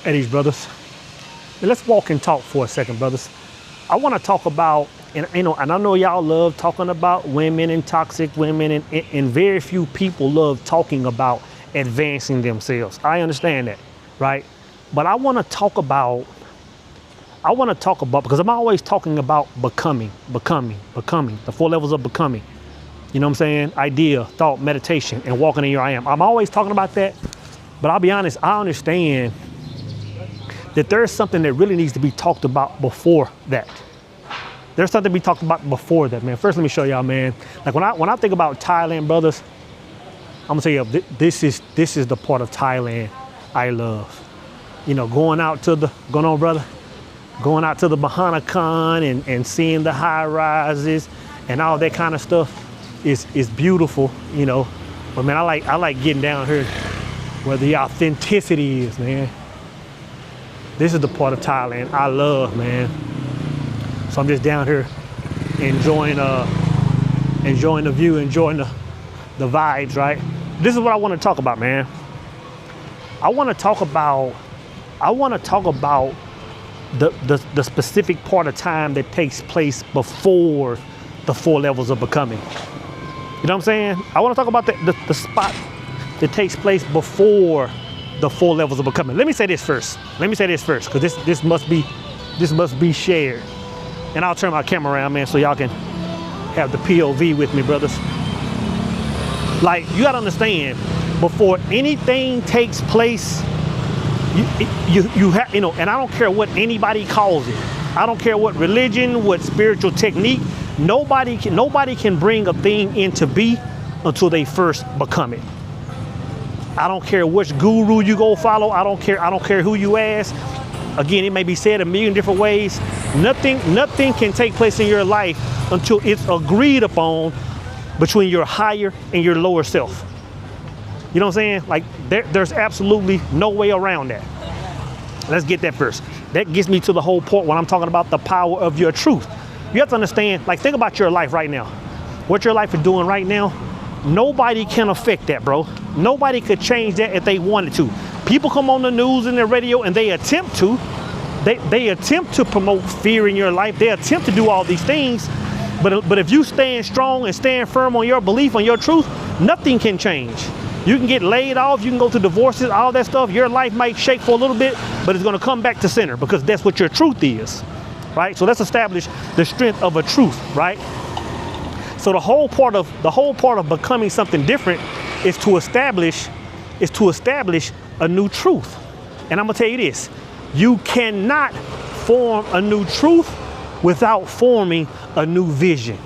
at these brothers. And let's walk and talk for a second, brothers. I want to talk about, and I know y'all love talking about women and toxic women, and very few people love talking about advancing themselves. I understand that, right? But I want to talk about, because I'm always talking about becoming, the 4 levels of becoming. You know what I'm saying? Idea, thought, meditation, and walking in your I am. I'm always talking about that, but I'll be honest, I understand that there's something that really needs to be talked about before that. There's something to be talked about before that, man. First, let me show y'all, man. Like when I think about Thailand, brothers, I'm gonna tell you, this is the part of Thailand I love. You know, going out to the Mahanakan and seeing the high rises and all that kind of stuff is beautiful, you know. But man, I like getting down here where the authenticity is, man. This is the part of Thailand I love, man. So I'm just down here enjoying the view, enjoying the vibes, right? This is what I want to talk about, man. I want to talk about the specific part of time that takes place before the 4 levels of becoming. You know what I'm saying? I want to talk about the spot that takes place before the 4 levels of becoming. Let me say this first, because this must be shared. And I'll turn my camera around, man, so y'all can have the POV with me, brothers. Like, you gotta understand, before anything takes place, you have, you know, and I don't care what anybody calls it. I don't care what religion, what spiritual technique. Nobody can bring a thing into be until they first become it. I don't care which guru you go follow. I don't care who you ask. Again, it may be said a million different ways. Nothing can take place in your life until it's agreed upon between your higher and your lower self. You know what I'm saying? Like, there's absolutely no way around that. Let's get that first. That gets me to the whole point when I'm talking about the power of your truth. You have to understand, like, think about your life right now. What your life is doing right now, nobody can affect that, bro. Nobody could change that if they wanted to. People come on the news and the radio and they attempt to. They attempt to promote fear in your life. They attempt to do all these things. But if you stand strong and stand firm on your belief, on your truth, nothing can change. You can get laid off, you can go through divorces, all that stuff. Your life might shake for a little bit, but it's gonna come back to center because that's what your truth is, right? So let's establish the strength of a truth, right? So the whole part of becoming something different is to establish a new truth. And I'm gonna tell you this, you cannot form a new truth without forming a new vision.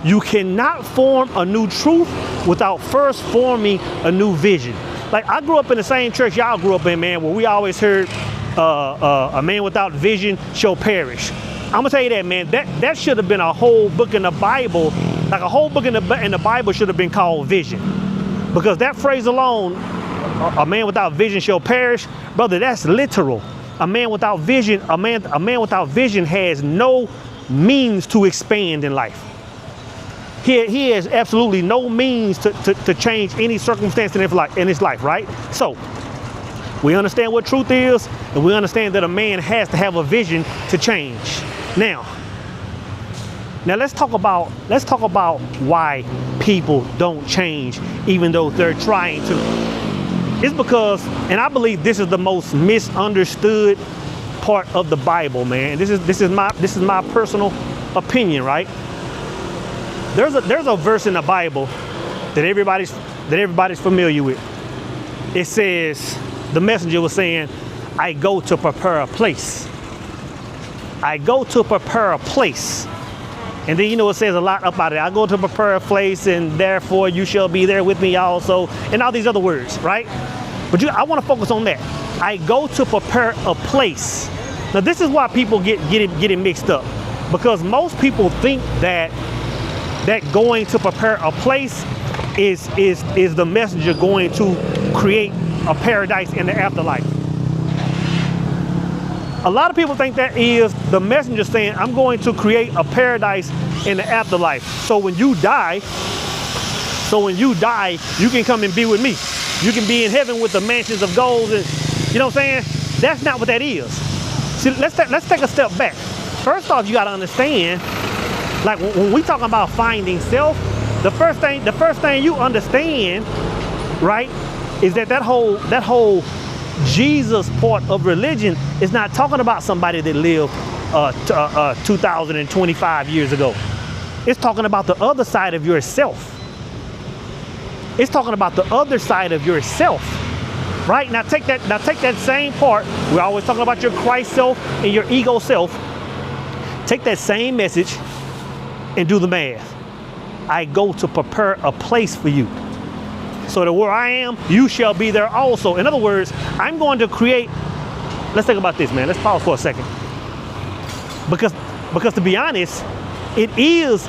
You cannot form a new truth without first forming a new vision. Like, I grew up in the same church y'all grew up in, man, where we always heard a man without vision shall perish. I'm gonna tell you that, man, that should have been a whole book in the Bible. Like, a whole book in the Bible should have been called vision. Because that phrase alone, a man without vision shall perish, brother, that's literal. A man without vision, a man without vision has no means to expand in life. He has absolutely no means to change any circumstance in his life, right? So we understand what truth is, and we understand that a man has to have a vision to change. Now let's talk about why people don't change even though they're trying to. It's because, and I believe this is the most misunderstood part of the Bible, man. This is my personal opinion, right? There's a verse in the Bible that everybody's familiar with. It says, the messenger was saying, I go to prepare a place. I go to prepare a place. And then, you know, it says a lot about it. I go to prepare a place, and therefore you shall be there with me also, and all these other words, right? But I want to focus on that. I go to prepare a place. Now, this is why people get it mixed up, because most people think that going to prepare a place is the messenger going to create a paradise in the afterlife. A lot of people think that is the messenger saying, I'm going to create a paradise in the afterlife. So when you die, you can come and be with me. You can be in heaven with the mansions of gold You know what I'm saying? That's not what that is. See, let's take a step back. First off, you got to understand, like when we talking about finding self, the first thing you understand, right, is that whole Jesus part of religion is not talking about somebody that lived 2025 years ago. It's talking about the other side of yourself. It's talking about the other side of yourself, right? Now take that same part. We're always talking about your Christ self and your ego self. Take that same message and do the math. I go to prepare a place for you, so that where I am, you shall be there also. In other words, I'm going to create. Let's think about this, man. Let's pause for a second. Because to be honest, it is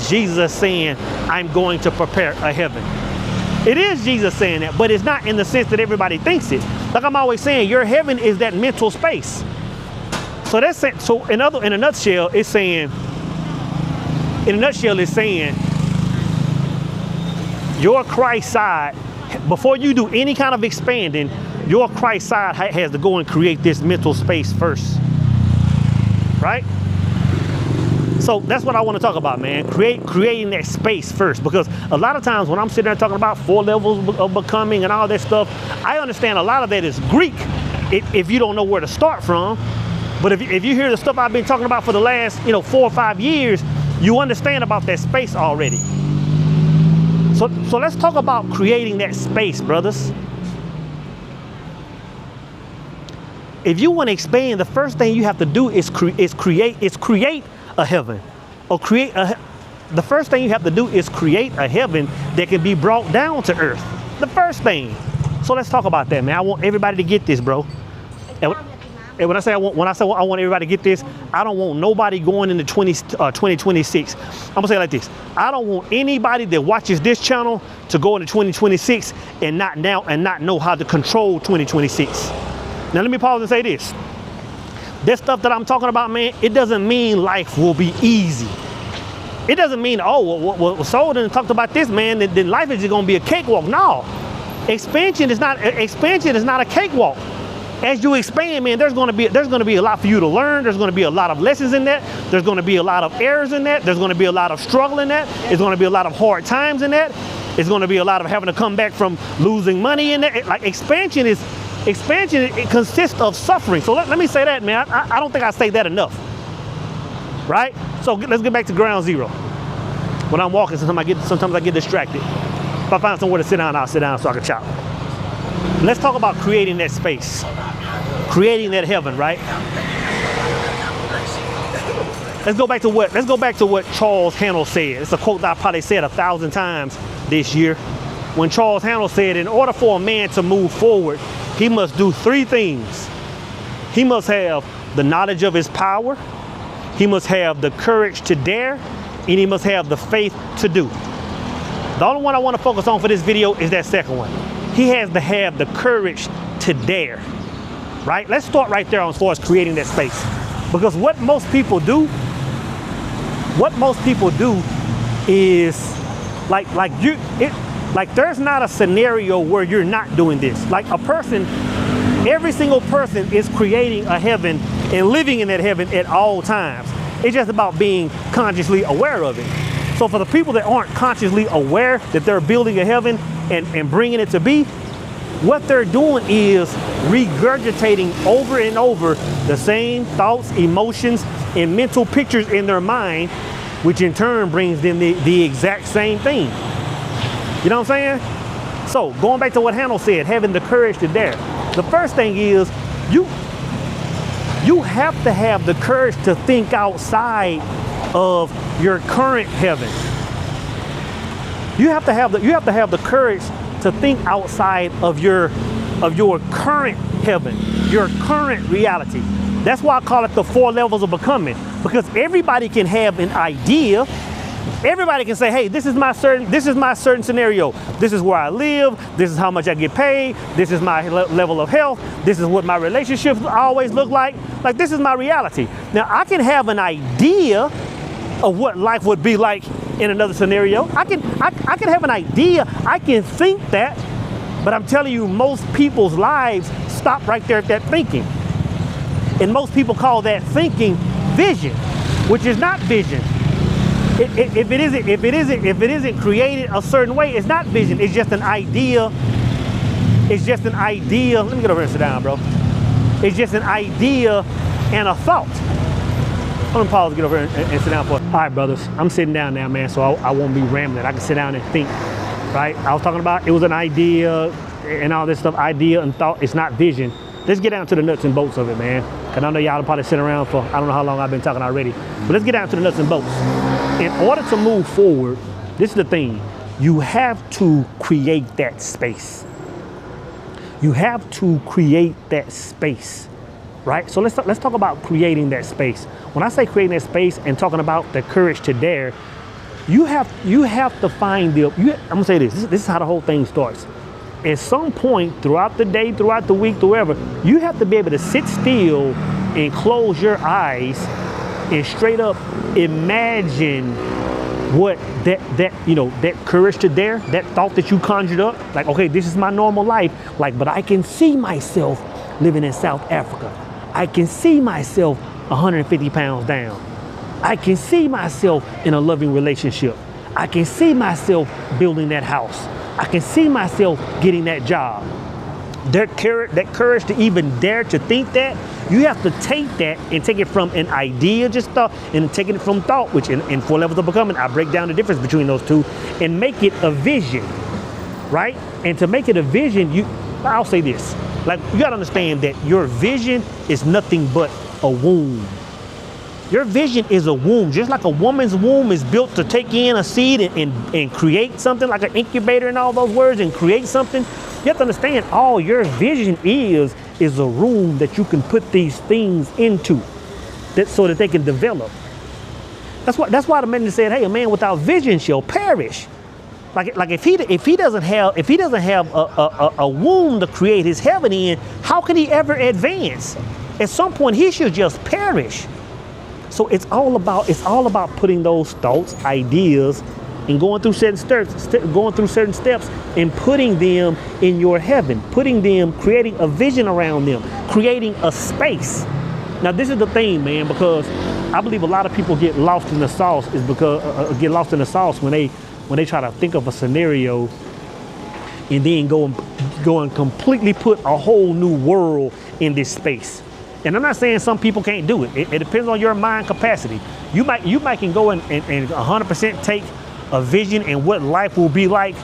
Jesus saying, I'm going to prepare a heaven. It is Jesus saying that, but it's not in the sense that everybody thinks it. Like I'm always saying, your heaven is that mental space. So that's it. So in a nutshell, it's saying, your Christ side, before you do any kind of expanding, your Christ side has to go and create this mental space first, right? So that's what I want to talk about, man. Creating that space first, because a lot of times when I'm sitting there talking about 4 levels of becoming and all that stuff, I understand a lot of that is Greek if you don't know where to start from. But if you hear the stuff I've been talking about for the last 4 or 5 years, you understand about that space already. So let's talk about creating that space, brothers. If you want to expand, the first thing you have to do is create a heaven, or the first thing you have to do is create a heaven that can be brought down to earth. The first thing. So let's talk about that, man. I want everybody to get this, bro. And when I say I want everybody to get this, I don't want nobody going into 2026. I'm gonna say it like this: I don't want anybody that watches this channel to go into 2026 and not know how to control 2026. Now let me pause and say this. This stuff that I'm talking about, man, it doesn't mean life will be easy. It doesn't mean, well, Soul done talked about this, man, then life is just gonna be a cakewalk. No, expansion is not a cakewalk. As you expand, man, there's gonna be a lot for you to learn. There's gonna be a lot of lessons in that. There's gonna be a lot of errors in that. There's gonna be a lot of struggle in that. There's gonna be a lot of hard times in that. It's gonna be a lot of having to come back from losing money in that. Like expansion, it consists of suffering. So let me say that, man. I don't think I say that enough, right? So let's get back to ground zero. When I'm walking, sometimes I get distracted. If I find somewhere to sit down, I'll sit down so I can chop. Let's talk about creating that space, creating that heaven, right? Let's go back to what Charles Handel said. It's a quote that I probably said 1,000 times this year. When Charles Handel said, in order for a man to move forward, he must do 3 things. He must have the knowledge of his power, he must have the courage to dare, and he must have the faith to do. The only one I want to focus on for this video is that second one. He has to have the courage to dare, right? Let's start right there as far as creating that space. Because what most people do is like there's not a scenario where you're not doing this. Like every single person is creating a heaven and living in that heaven at all times. It's just about being consciously aware of it. So for the people that aren't consciously aware that they're building a heaven and bringing it to be, what they're doing is regurgitating over and over the same thoughts, emotions, and mental pictures in their mind, which in turn brings them the exact same thing. You know what I'm saying? So going back to what Handel said, having the courage to dare. The first thing is you have to have the courage to think outside of your current heaven. You have to have the courage to think outside of your current heaven, your current reality. That's why I call it the 4 levels of becoming, because everybody can have an idea. Everybody can say, hey, this is my certain scenario. This is where I live. This is how much I get paid. This is my level of health. This is what my relationships always look like. Like, this is my reality. Now, I can have an idea of what life would be like in another scenario. I can have an idea. I can think that, but I'm telling you, most people's lives stop right there at that thinking. And most people call that thinking vision, which is not vision. If it isn't created a certain way, it's not vision. It's just an idea. It's just an idea. Let me get over here and sit down, bro. It's just an idea and a thought. I'm gonna pause, get over here and sit down for it. All right, brothers, I'm sitting down now, man, so I won't be rambling. I can sit down and think, right? I was talking about it was an idea and all this stuff, idea and thought. It's not vision. Let's get down to the nuts and bolts of it, man. Because I know y'all probably sit around for, I don't know how long I've been talking already, but let's get down to the nuts and bolts. In order to move forward, this is the thing, you have to create that space. You have to create that space, right? So let's talk about creating that space. When I say creating that space and talking about the courage to dare, you have to find I'm gonna say this is how the whole thing starts. At some point throughout the day, throughout the week, wherever, you have to be able to sit still and close your eyes and straight up imagine what that courage to dare, that thought that you conjured up, like, okay, this is my normal life, like, but I can see myself living in South Africa. I can see myself 150 pounds down. I can see myself in a loving relationship. I can see myself building that house. I can see myself getting that job. That courage to even dare to think that, you have to take that and take it from an idea, just thought, and taking it from thought, which in 4 levels of becoming, I break down the difference between those two and make it a vision, right? And to make it a vision, I'll say this, like, you gotta understand that your vision is nothing but a womb. Your vision is a womb, just like a woman's womb is built to take in a seed and create something, like an incubator and all those words, and create something. You have to understand, all your vision is a room that you can put these things into, so that they can develop. That's why the man said, hey, a man without vision shall perish. Like if he doesn't have a womb to create his heaven in, how can he ever advance? At some point he should just perish. So it's all about putting those thoughts, ideas, and going through certain steps and putting them in your heaven, creating a vision around them, creating a space. Now this is the thing, man, because I believe a lot of people get lost in the sauce when they try to think of a scenario and then go and completely put a whole new world in this space. And I'm not saying some people can't do it. It depends on your mind capacity. You might can go and 100% take a vision and what life will be like,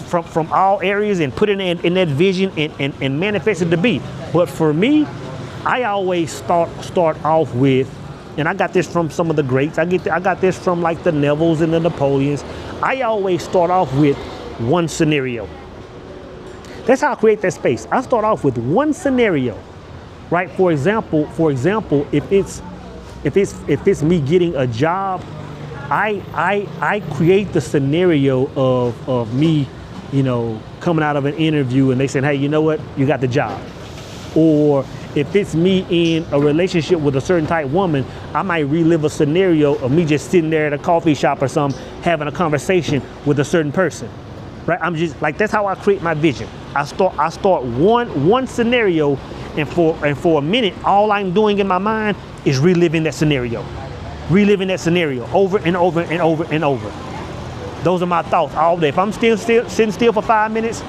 from all areas, and put it in that vision and manifest it to be. But for me, I always start off with, and I got this from some of the greats. I got this from like the Nevilles and the Napoleons. I always start off with one scenario. That's how I create that space. I start off with one scenario. Right. For example, if it's me getting a job, I create the scenario of me, coming out of an interview and they saying, hey, you know what, you got the job. Or if it's me in a relationship with a certain type woman, I might relive a scenario of me just sitting there at a coffee shop or something, having a conversation with a certain person. Right. I'm just like, that's how I create my vision. I start one scenario. And for a minute, all I'm doing in my mind is reliving that scenario over and over and over and over. Those are my thoughts all day. If I'm still sitting still for 5 minutes,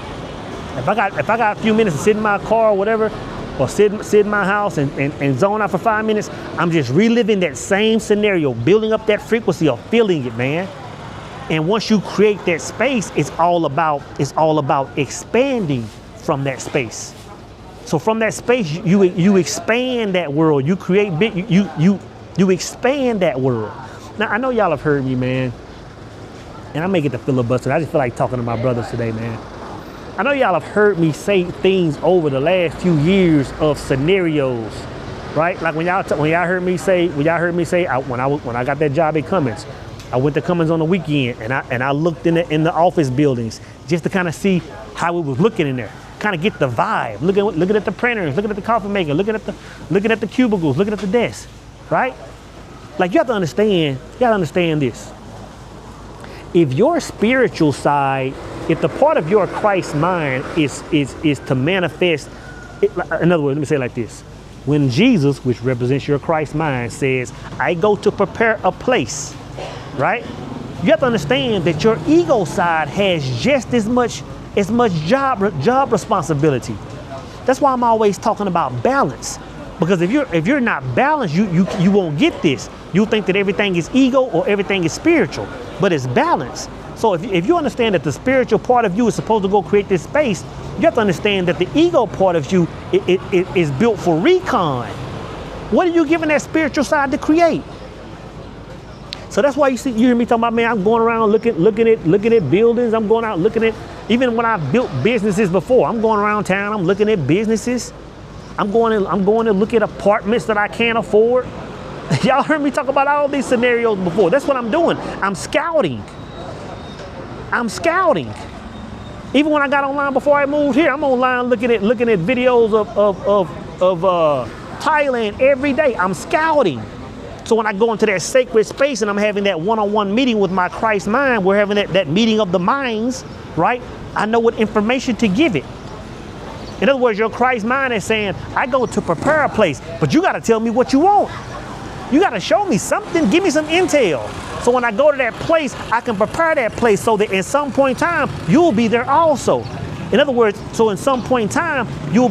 if I got a few minutes to sit in my car or whatever, or sit in my house and zone out for 5 minutes, I'm just reliving that same scenario, building up that frequency of feeling it, man. And once you create that space, it's all about expanding from that space. So from that space, you expand that world. You create big. You expand that world. Now I know y'all have heard me, man, and I may get the filibuster. I just feel like talking to my brothers today, man. I know y'all have heard me say things over the last few years of scenarios, right? Like when y'all heard me say when I got that job at Cummins, I went to Cummins on the weekend and I looked in the office buildings just to kind of see how it was looking in there. Kind of get the vibe, looking at the printers, looking at the coffee maker, looking at the cubicles, looking at the desk, right? Like you have to understand this. If your spiritual side if the part of your Christ mind is to manifest, in other words, let me say it like this. When Jesus, which represents your Christ mind, says, I go to prepare a place, right? You have to understand that your ego side has just as much job responsibility. That's why I'm always talking about balance. Because if you're not balanced, you won't get this. You think that everything is ego or everything is spiritual, but it's balance. So if you understand that the spiritual part of you is supposed to go create this space, you have to understand that the ego part of you is built for recon. What are you giving that spiritual side to create? So that's why you hear me talking about, man, I'm going around looking at buildings. I'm going out looking at, even when I've built businesses before, I'm going around town, I'm looking at businesses. I'm going to look at apartments that I can't afford. Y'all heard me talk about all these scenarios before. That's what I'm doing. I'm scouting. Even when I got online before I moved here, I'm online looking at videos of Thailand every day. I'm scouting. So when I go into that sacred space and I'm having that one-on-one meeting with my Christ mind, we're having that meeting of the minds, right? I know what information to give it. In other words, your Christ mind is saying, I go to prepare a place, but you got to tell me what you want. You got to show me something, give me some intel. So when I go to that place, I can prepare that place so that at some point in time, you'll be there also. In other words, so in some point in time, you'll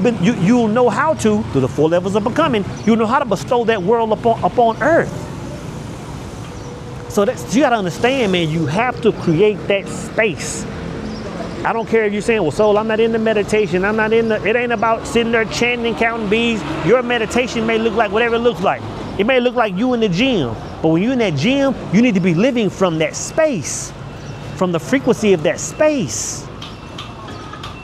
know how to, through the 4 levels of becoming, you'll know how to bestow that world upon earth. So you got to understand, man, you have to create that space. I don't care if you're saying, well, Soul, I'm not into meditation. It ain't about sitting there chanting, counting beads. Your meditation may look like whatever it looks like. It may look like you in the gym, but when you're in that gym, you need to be living from that space, from the frequency of that space.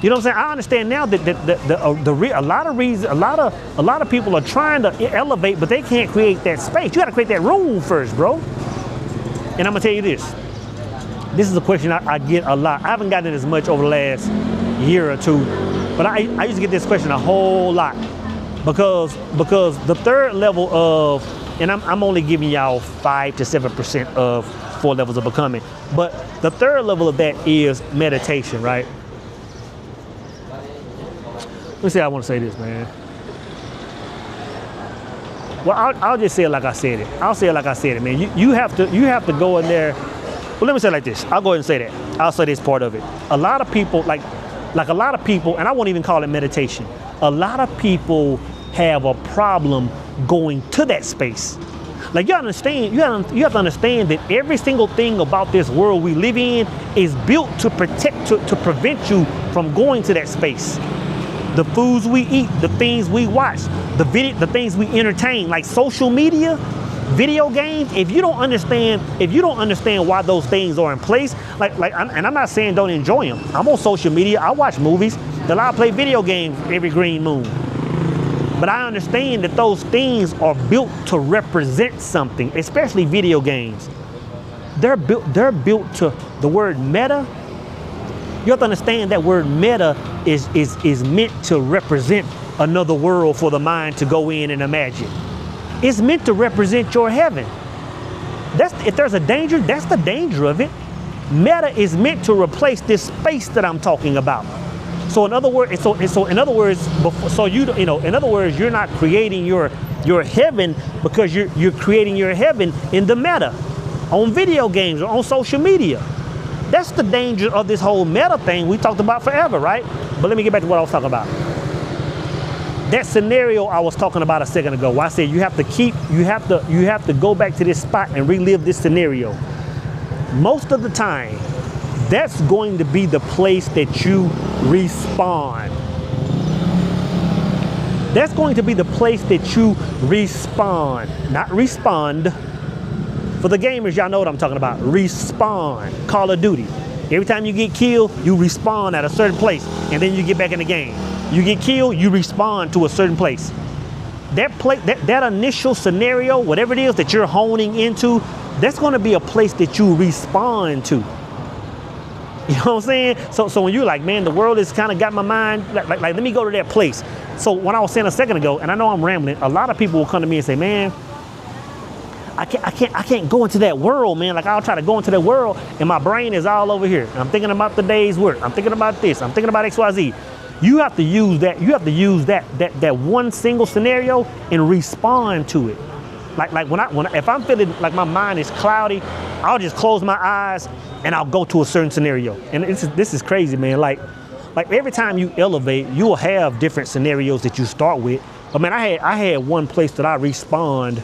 You know what I'm saying? I understand now that a lot of people are trying to elevate, but they can't create that space. You got to create that room first, bro. And I'm gonna tell you this. This is a question I get a lot. I haven't gotten it as much over the last year or two, but I used to get this question a whole lot because the 3rd level of, and I'm only giving y'all 5 to 7% of 4 levels of becoming, but the 3rd level of that is meditation, right? Let me see how I want to say this, man. Well, I'll just say it like I said it. I'll say it like I said it, man. You have to go in there. Well, let me say it like this. I'll go ahead and say that. I'll say this part of it. A lot of people, like a lot of people, and I won't even call it meditation. A lot of people have a problem going to that space. Like you understand, you have to understand that every single thing about this world we live in is built to prevent you from going to that space. The foods we eat, the things we watch, the things we entertain, like social media, video games. If you don't understand why those things are in place, and I'm not saying don't enjoy them. I'm on social media. I watch movies. I play video games every green moon. But I understand that those things are built to represent something, especially video games. They're built to the word meta. You have to understand that word meta is meant to represent another world for the mind to go in and imagine. It's meant to represent your heaven. If there's a danger, that's the danger of it. Meta is meant to replace this space that I'm talking about. So in other words, you're not creating your heaven because you're creating your heaven in the meta, on video games or on social media. That's the danger of this whole meta thing we talked about forever, right? But let me get back to what I was talking about. That scenario I was talking about a second ago, where I said you have to go back to this spot and relive this scenario. Most of the time, that's going to be the place that you respawn. That's going to be the place that you respawn, not respond. For the gamers, y'all know what I'm talking about. Respawn. Call of Duty. Every time you get killed, you respawn at a certain place, and then you get back in the game. You get killed, you respawn to a certain place. That initial scenario, whatever it is that you're honing into, that's going to be a place that you respawn to. You know what I'm saying? So when you're like, man, the world has kind of got my mind, like let me go to that place. So when I was saying a second ago, and I know I'm rambling, a lot of people will come to me and say, man, I can't go into that world, man. Like I'll try to go into that world and my brain is all over here. I'm thinking about the day's work. I'm thinking about this. I'm thinking about XYZ. You have to use that. You have to use that one single scenario and respond to it. Like if I'm feeling like my mind is cloudy, I'll just close my eyes and I'll go to a certain scenario. And this is crazy, man. Like every time you elevate, you will have different scenarios that you start with. But man, I had one place that I respond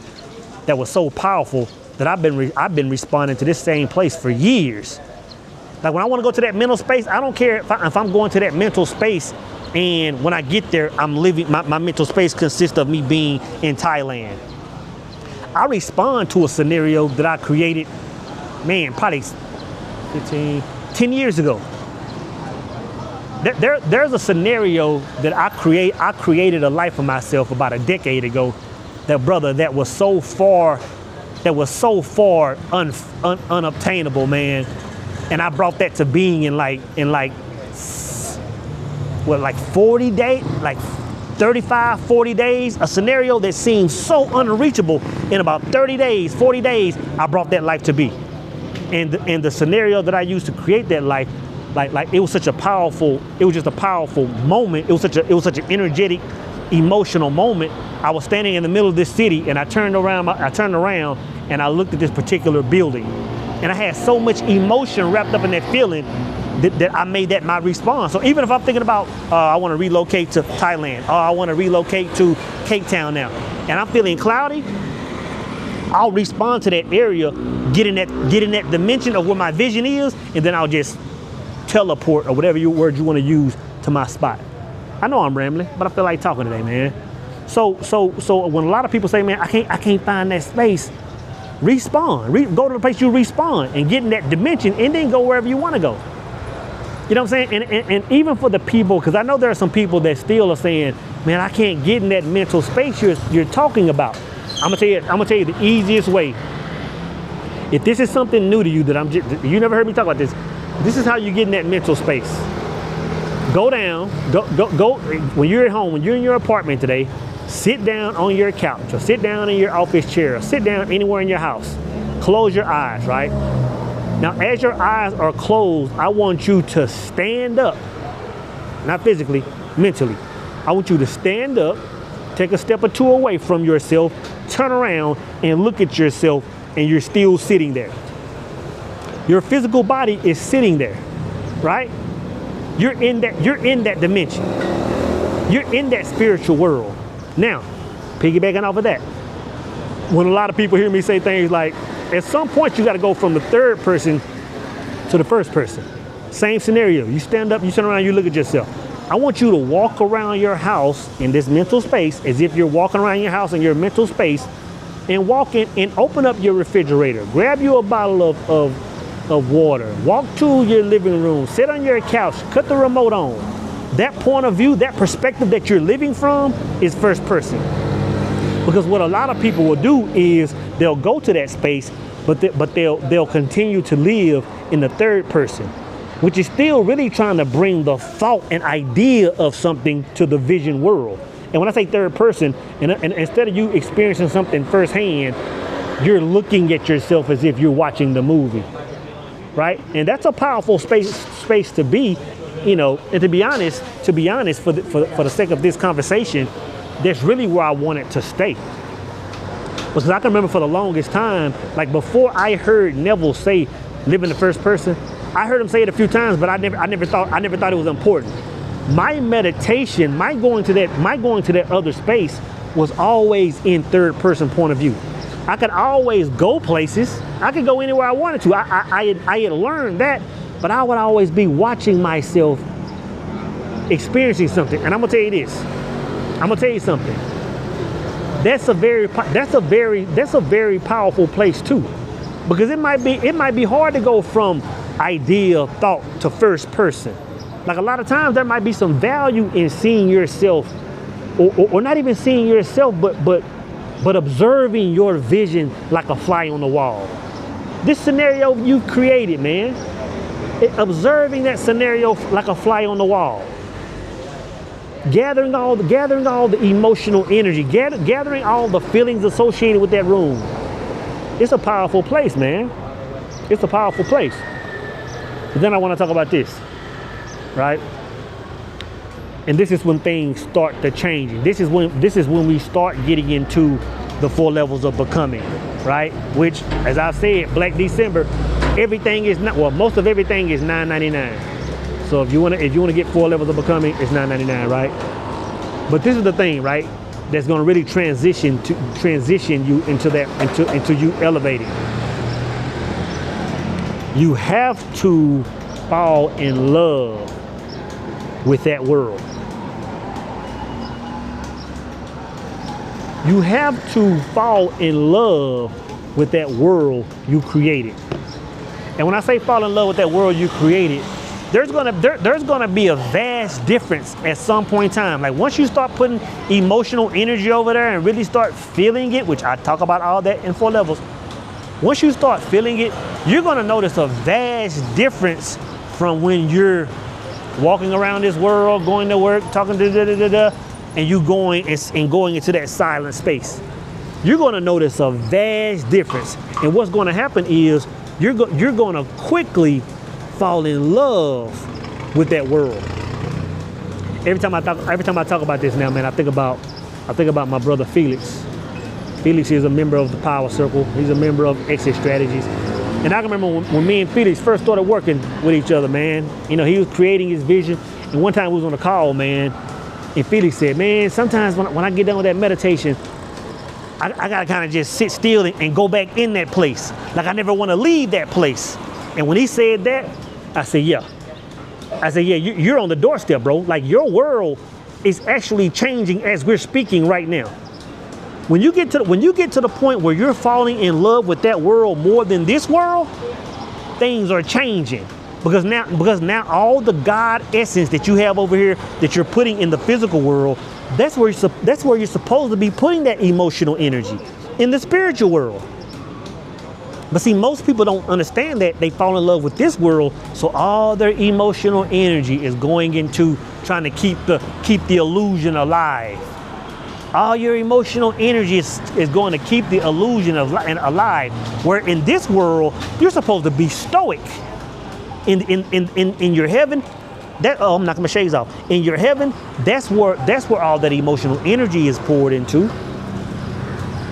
that was so powerful that I've been responding to this same place for years. Like when I want to go to that mental space, I don't care if I'm going to that mental space, and when I get there, I'm living my mental space consists of me being in Thailand. I respond to a scenario that I created, man, probably 10 years ago. There's a scenario that I created a life for myself about a decade ago. That was so far unobtainable, man. And I brought that to being in like 40 days, like 35, 40 days, a scenario that seemed so unreachable. In about 30 days, 40 days, I brought that life to be. And the scenario that I used to create that life, like it was just a powerful moment. It was such an energetic, emotional moment. I was standing in the middle of this city and I turned around and I looked at this particular building. And I had so much emotion wrapped up in that feeling that I made that my response. So even if I'm thinking about, I want to relocate to Thailand, or I want to relocate to Cape Town now, and I'm feeling cloudy, I'll respond to that area, get in that dimension of where my vision is, and then I'll just teleport, or whatever word you want to use, to my spot. I know I'm rambling, but I feel like talking today, man. So when a lot of people say, man, I can't find that space, respawn. Go to the place you respawn and get in that dimension, and then go wherever you want to go. You know what I'm saying? And even for the people, because I know there are some people that still are saying, man, I can't get in that mental space you're talking about. I'm gonna tell you the easiest way. If this is something new to you that you never heard me talk about this. This is how you get in that mental space. Go when you're at home, when you're in your apartment today, sit down on your couch, or sit down in your office chair, or sit down anywhere in your house. Close your eyes, right? Now, as your eyes are closed, I want you to stand up, not physically, mentally. I want you to stand up, take a step or two away from yourself, turn around and look at yourself, and you're still sitting there. Your physical body is sitting there, right? You're in that dimension. You're in that spiritual world. Now, piggybacking off of that, when a lot of people hear me say things like, at some point you got to go from the third person to the first person. Same scenario. You stand up, you turn around, you look at yourself. I want you to walk around your house in this mental space as if you're walking around your house in your mental space, and walk in and open up your refrigerator. Grab you a bottle of water. Walk to your living room. Sit on your couch. Cut the remote on. That point of view, that perspective that you're living from is first person. Because what a lot of people will do is they'll go to that space, but they'll continue to live in the third person, which is still really trying to bring the thought and idea of something to the vision world. And when I say third person, and instead of you experiencing something firsthand, you're looking at yourself as if you're watching the movie, right? And that's a powerful space to be, you know. And to be honest, for the sake of this conversation, that's really where I want it to stay. Because I can remember for the longest time, like before I heard Neville say live in the first person, I heard him say it a few times, but I never thought it was important. My meditation, my going to that other space was always in third person point of view. I could always go places. I could go anywhere I wanted to. I had learned that, but I would always be watching myself experiencing something. And I'm gonna tell you this. I'm gonna tell you something. That's a very powerful place too, because it might be hard to go from idea, thought to first person. Like a lot of times there might be some value in seeing yourself, or not even seeing yourself, but observing your vision like a fly on the wall. This scenario you created, man. Observing that scenario like a fly on the wall. Gathering all the emotional energy, gathering all the feelings associated with that room. It's a powerful place, man. It's a powerful place. But then I want to talk about this, right? And this is when things start to change. This is when we start getting into the 4 levels of becoming, right? Which, as I said, Black December, everything is not, well, most of everything is $9.99. So if you wanna get 4 levels of becoming, it's $9.99, right? But this is the thing, right? That's gonna really transition you into you elevating. You have to fall in love with that world. You have to fall in love with that world you created. And when I say fall in love with that world you created, there's gonna be a vast difference at some point in time. Like once you start putting emotional energy over there and really start feeling it, which I talk about all that in 4 levels. Once you start feeling it, you're gonna notice a vast difference from when you're walking around this world, going to work, talking and you going into that silent space. You're gonna notice a vast difference. And what's gonna happen is you're gonna quickly fall in love with that world. Every time I talk about this now, man, I think about my brother Felix. Felix is a member of the Power Circle. He's a member of Exit Strategies. And I can remember when me and Felix first started working with each other, man. You know, he was creating his vision. And one time we was on a call, man, and Felix said, man, sometimes when I get done with that meditation, I gotta kind of just sit still and go back in that place. Like I never want to leave that place. And when he said that, I said, yeah. You're on the doorstep, bro. Like your world is actually changing as we're speaking right now. When you get to the point where you're falling in love with that world more than this world, things are changing. Because now all the God essence that you have over here that you're putting in the physical world, that's where you're supposed to be putting that emotional energy in the spiritual world. But see, most people don't understand that. They fall in love with this world, so all their emotional energy is going into trying to keep the illusion alive. All your emotional energy is going to keep the illusion alive. Where in this world, you're supposed to be stoic. In your heaven, I'm knocking my shades off. In your heaven, that's where all that emotional energy is poured into.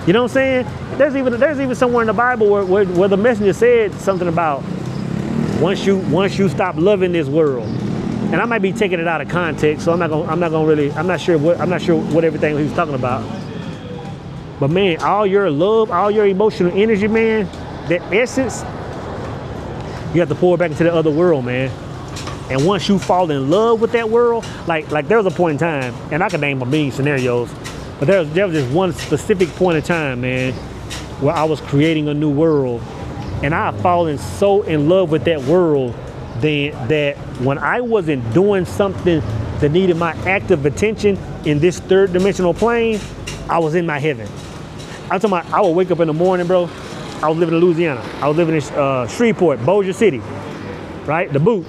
You know what I'm saying? There's even somewhere in the Bible where the messenger said something about once you stop loving this world. And I might be taking it out of context, so I'm not sure what everything he was talking about. But man, all your love, all your emotional energy, man, that essence, you have to pour it back into the other world, man. And once you fall in love with that world, like there was a point in time, and I can name a million scenarios, but there was just one specific point in time, man, where I was creating a new world, and I had fallen so in love with that world that when I wasn't doing something that needed my active attention in this 3rd dimensional plane, I was in my heaven. I'm talking about I would wake up in the morning, bro. I was living in Louisiana. I was living in Shreveport, Bossier City, right? The boot.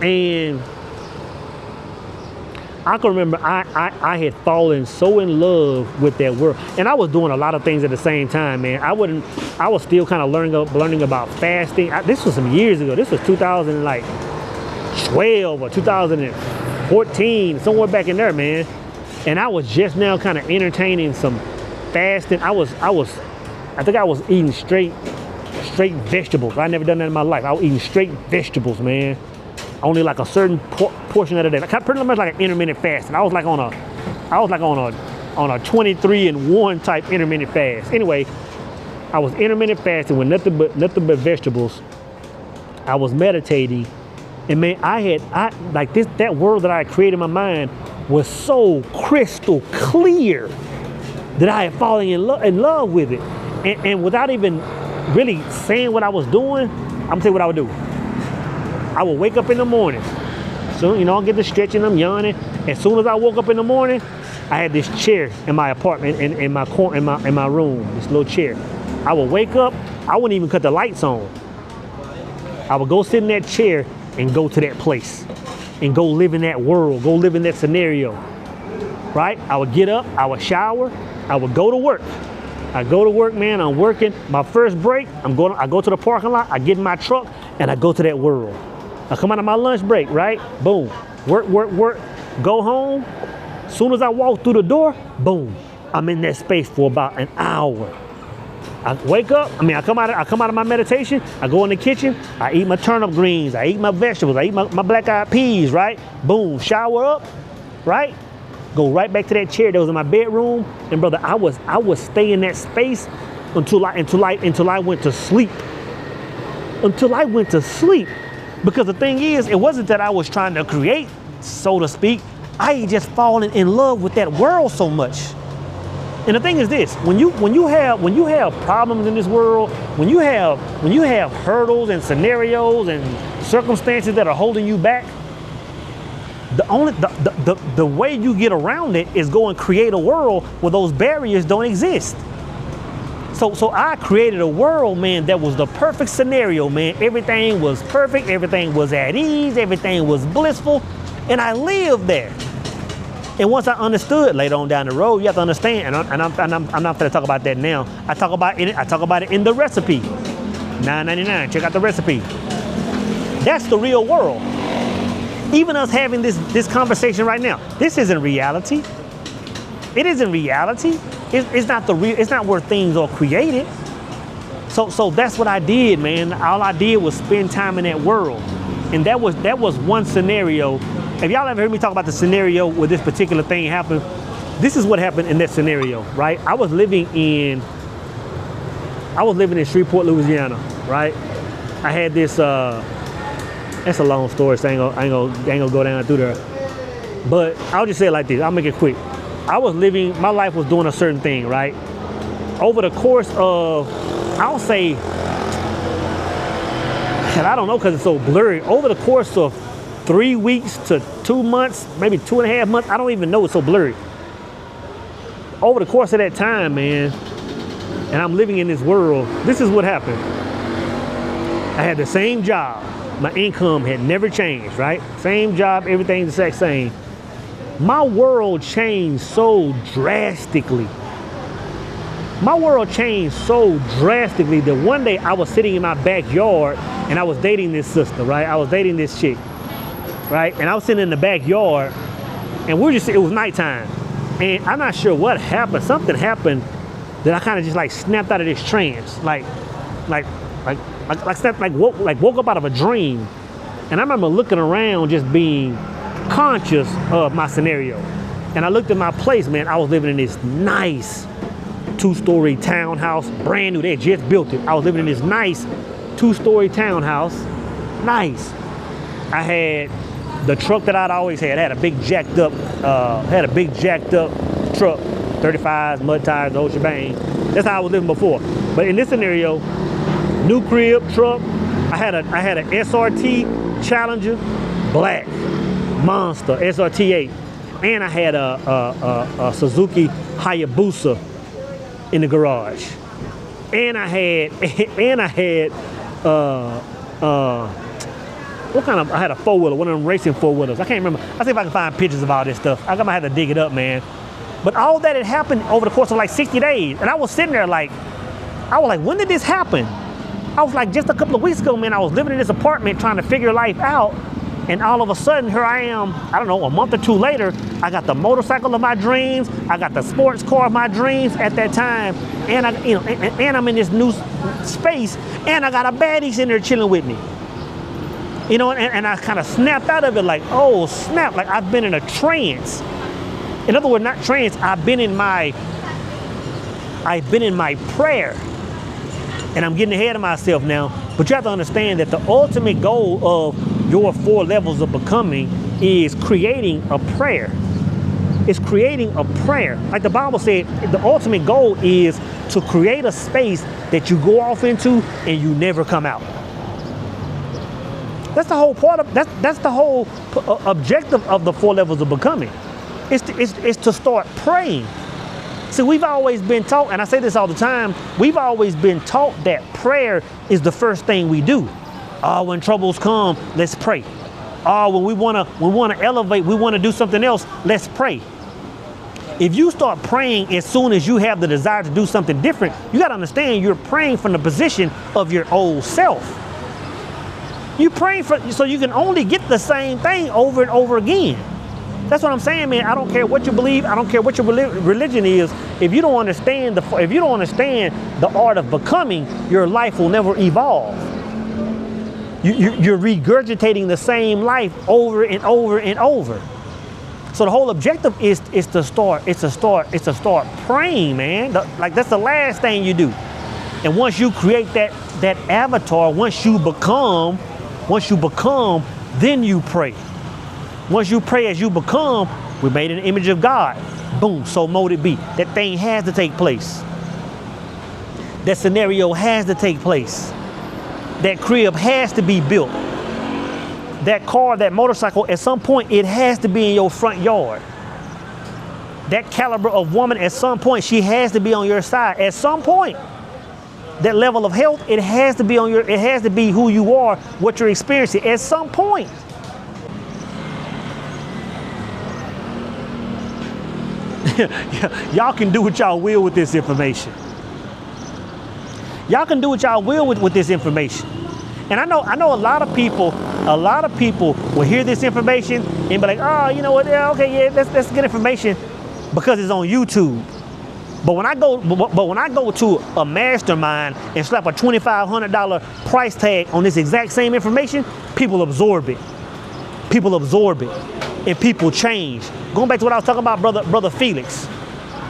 And I can remember I had fallen so in love with that world. And I was doing a lot of things at the same time, man. I was still kind of learning about fasting. This was some years ago. This was 2012 or 2014, somewhere back in there, man. And I was just now kind of entertaining some fasting. I think I was eating straight vegetables. I never done that in my life. I was eating straight vegetables, man. Only like a certain portion of the day. Pretty much like an intermittent fasting. I was like on a 23-and-1 type intermittent fast. Anyway, I was intermittent fasting with nothing but vegetables. I was meditating, and man, that world that I had created in my mind was so crystal clear that I had fallen in love with it. And without even really saying what I was doing, I'm gonna tell you what I would do. I would wake up in the morning. So, I'll get to stretching, I'm yawning. As soon as I woke up in the morning, I had this chair in my apartment, in my room, this little chair. I would wake up, I wouldn't even cut the lights on. I would go sit in that chair and go to that place and go live in that world, go live in that scenario, right? I would get up, I would shower, I would go to work. I go to work, man. I'm working. My first break, I go to the parking lot. I get in my truck and I go to that world. I come out of my lunch break, right? Boom. Work. Go home. Soon as I walk through the door, boom. I'm in that space for about an hour. I wake up. I come out of my meditation. I go in the kitchen. I eat my turnip greens. I eat my vegetables. I eat my black-eyed peas, right? Boom. Shower up, right? Go right back to that chair that was in my bedroom. And brother, I was stay in that space until I went to sleep. Until I went to sleep. Because the thing is, it wasn't that I was trying to create, so to speak. I just fallen in love with that world so much. And the thing is this: when you have problems in this world, when you have hurdles and scenarios and circumstances that are holding you back, the way you get around it is go and create a world where those barriers don't exist. So I created a world, man, that was the perfect scenario, man. Everything was perfect, everything was at ease, everything was blissful, and I lived there. And once I understood later on down the road, you have to understand, and I'm not going to talk about that now. I talk about it in the recipe. $9.99. Check out the recipe. That's the real world. Even us having this conversation right now, this isn't reality. It isn't reality. It's not the real. It's not where things are created. So that's what I did, man. All I did was spend time in that world, and that was one scenario. If y'all ever heard me talk about the scenario where this particular thing happened, this is what happened in that scenario, right? I was living in Shreveport, Louisiana, right? I had this. That's a long story, so I ain't gonna go down through there. But I'll just say it like this. I'll make it quick. My life was doing a certain thing, right? Over the course of, I'll say, and I don't know because it's so blurry, over the course of 3 weeks to 2 months, maybe 2.5 months, I don't even know, it's so blurry. Over the course of that time, man, and I'm living in this world, this is what happened. I had the same job. My income had never changed, right? Same job, everything's the exact same. My world changed so drastically. My world changed so drastically that one day I was sitting in my backyard and I was dating this sister, right? I was dating this chick, right? And I was sitting in the backyard and it was nighttime. And I'm not sure what happened. Something happened that I kind of just like snapped out of this trance. Woke up out of a dream. And I remember looking around just being conscious of my scenario. And I looked at my place, man. I was living in this nice 2-story townhouse, brand new. They just built it. I was living in this nice 2-story townhouse. Nice. I had the truck that I'd always had. I had a big jacked up truck, 35s, mud tires, the whole shebang. That's how I was living before. But in this scenario, new crib, truck. I had an SRT Challenger, black, monster, SRT8. And I had a Suzuki Hayabusa in the garage. And I had I had a 4-wheeler, one of them racing 4-wheelers. I can't remember. I'll see if I can find pictures of all this stuff. I'm gonna have to dig it up, man. But all that had happened over the course of like 60 days. And I was sitting there like, when did this happen? I was like, just a couple of weeks ago, man, I was living in this apartment trying to figure life out. And all of a sudden, here I am, I don't know, a month or two later, I got the motorcycle of my dreams, I got the sports car of my dreams at that time, and and I'm in this new space, and I got a baddie sitting there chilling with me. And I kind of snapped out of it like, oh snap, like I've been in a trance. In other words, not trance, I've been in my prayer. And I'm getting ahead of myself now, but you have to understand that the ultimate goal of your 4 levels of becoming is creating a prayer. It's creating a prayer. Like the Bible said, the ultimate goal is to create a space that you go off into and you never come out. That's the whole part of that's the whole objective of the 4 levels of becoming. It's to start praying. See, we've always been taught, and I say this all the time, we've always been taught that prayer is the first thing we do. When troubles come, let's pray. When we wanna elevate, we wanna do something else, let's pray. If you start praying as soon as you have the desire to do something different, you got to understand you're praying from the position of your old self. You praying so you can only get the same thing over and over again. That's what I'm saying, man. I don't care what you believe. I don't care what your religion is. If you don't understand the art of becoming, your life will never evolve. You're regurgitating the same life over and over and over. So the whole objective is to start praying, man. Like that's the last thing you do. And once you create that avatar, once you become, then you pray. Once you pray as you become, we're made in the image of God. Boom, so mote it be. That thing has to take place. That scenario has to take place. That crib has to be built. That car, that motorcycle, at some point, it has to be in your front yard. That caliber of woman, at some point, she has to be on your side. At some point, that level of health, it has to be who you are, what you're experiencing. At some point. Y'all can do what y'all will with this information. Y'all can do what y'all will with this information. And I know a lot of people will hear this information and be like, oh, you know what, yeah, okay, yeah, that's good information because it's on YouTube. But when I go to a mastermind and slap a $2,500 price tag on this exact same information, people absorb it. And people change. Going back to what I was talking about, brother Felix.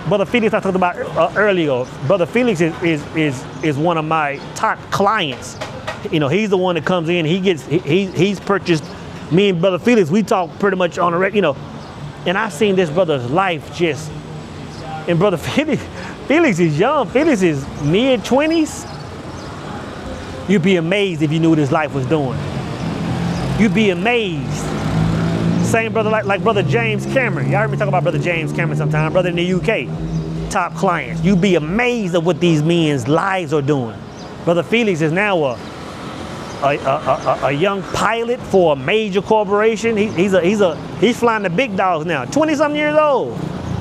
Brother Felix I talked about earlier. Brother Felix is one of my top clients. You know, he's the one that comes in. He's purchased. Me and Brother Felix, we talk pretty much on a regular. You know, and I've seen this brother's life just. And Brother Felix is young. Felix is mid-20s. You'd be amazed if you knew what his life was doing. You'd be amazed. Same brother like Brother James Cameron. Y'all heard me talk about Brother James Cameron sometime. Brother in the UK. Top clients. You'd be amazed at what these men's lives are doing. Brother Felix is now a young pilot for a major corporation. He's flying the big dogs now. 20-something years old.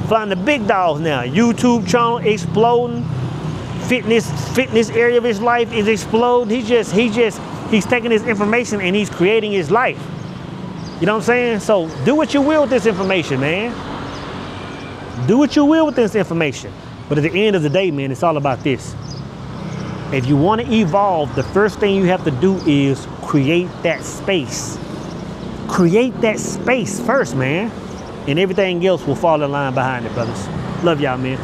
Flying the big dogs now. YouTube channel exploding. Fitness area of his life is exploding. He's taking this information and he's creating his life. You know what I'm saying? So do what you will with this information, man. Do what you will with this information. But at the end of the day, man, it's all about this. If you want to evolve, the first thing you have to do is create that space. Create that space first, man. And everything else will fall in line behind it, brothers. Love y'all, man.